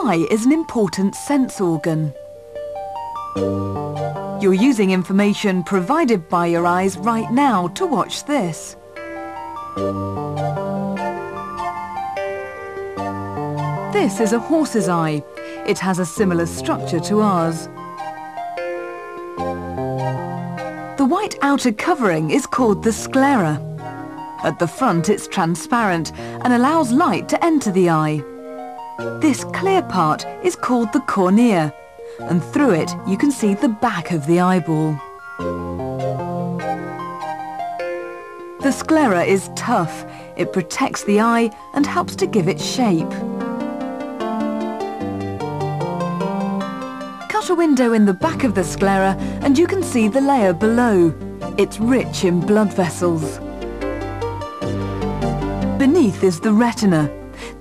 eye is an important sense organ. You're using information provided by your eyes right now to watch this. This is a horse's eye. It has a similar structure to ours. The white outer covering is called the sclera. At the front it's transparent and allows light to enter the eye. This clear part is called the cornea, and through it you can see the back of the eyeball. The sclera is tough. It protects the eye and helps to give it shape. Cut a window in the back of the sclera and you can see the layer below. It's rich in blood vessels. Beneath is the retina.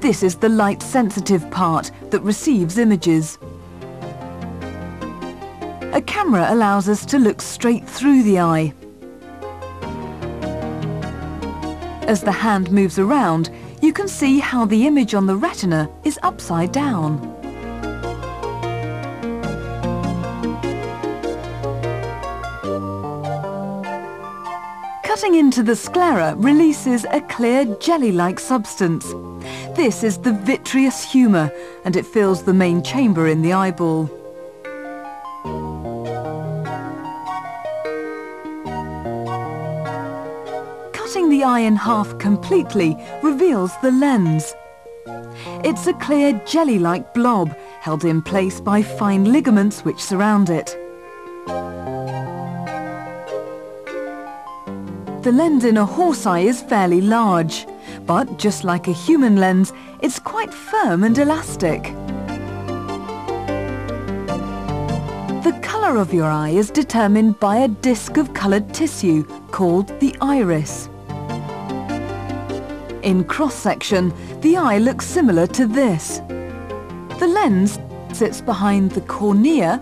This is the light-sensitive part that receives images. A camera allows us to look straight through the eye. As the hand moves around, you can see how the image on the retina is upside down. Cutting into the sclera releases a clear jelly-like substance. This is the vitreous humour, and it fills the main chamber in the eyeball. Cutting the eye in half completely reveals the lens. It's a clear jelly-like blob held in place by fine ligaments which surround it. The lens in a horse eye is fairly large, but just like a human lens, it's quite firm and elastic. The colour of your eye is determined by a disc of coloured tissue called the iris. In cross-section, the eye looks similar to this. The lens sits behind the cornea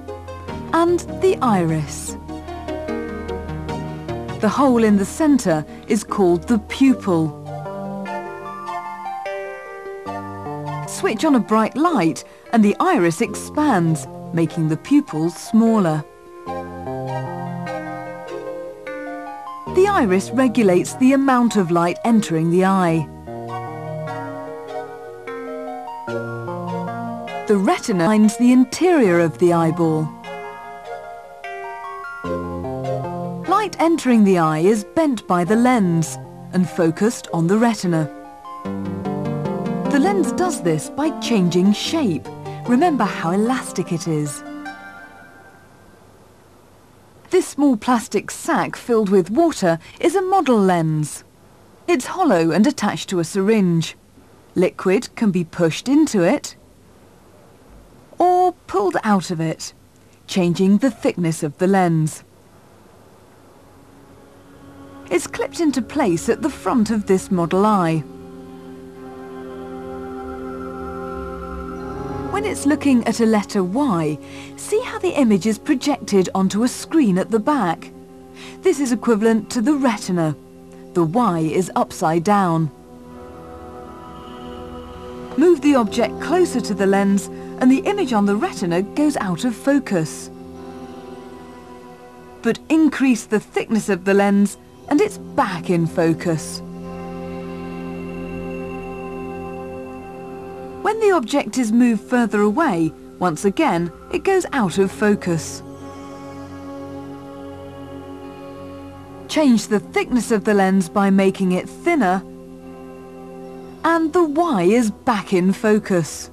and the iris. The hole in the centre is called the pupil. Switch on a bright light and the iris expands, making the pupil smaller. The iris regulates the amount of light entering the eye. The retina lines the interior of the eyeball. Light entering the eye is bent by the lens and focused on the retina. The lens does this by changing shape. Remember how elastic it is. This small plastic sac filled with water is a model lens. It's hollow and attached to a syringe. Liquid can be pushed into it or pulled out of it, changing the thickness of the lens. It's clipped into place at the front of this model eye. When it's looking at a letter Y, see how the image is projected onto a screen at the back. This is equivalent to the retina. The Y is upside down. Move the object closer to the lens and the image on the retina goes out of focus. But increase the thickness of the lens and it's back in focus. When the object is moved further away, once again, it goes out of focus. Change the thickness of the lens by making it thinner, and the Y is back in focus.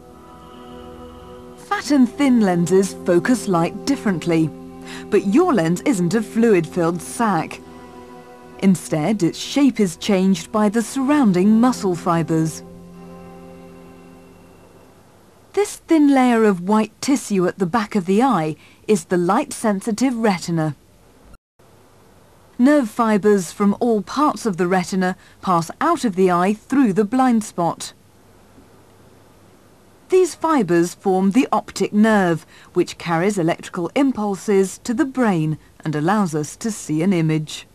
Fat and thin lenses focus light differently, but your lens isn't a fluid-filled sac. Instead, its shape is changed by the surrounding muscle fibres. This thin layer of white tissue at the back of the eye is the light-sensitive retina. Nerve fibres from all parts of the retina pass out of the eye through the blind spot. These fibres form the optic nerve, which carries electrical impulses to the brain and allows us to see an image.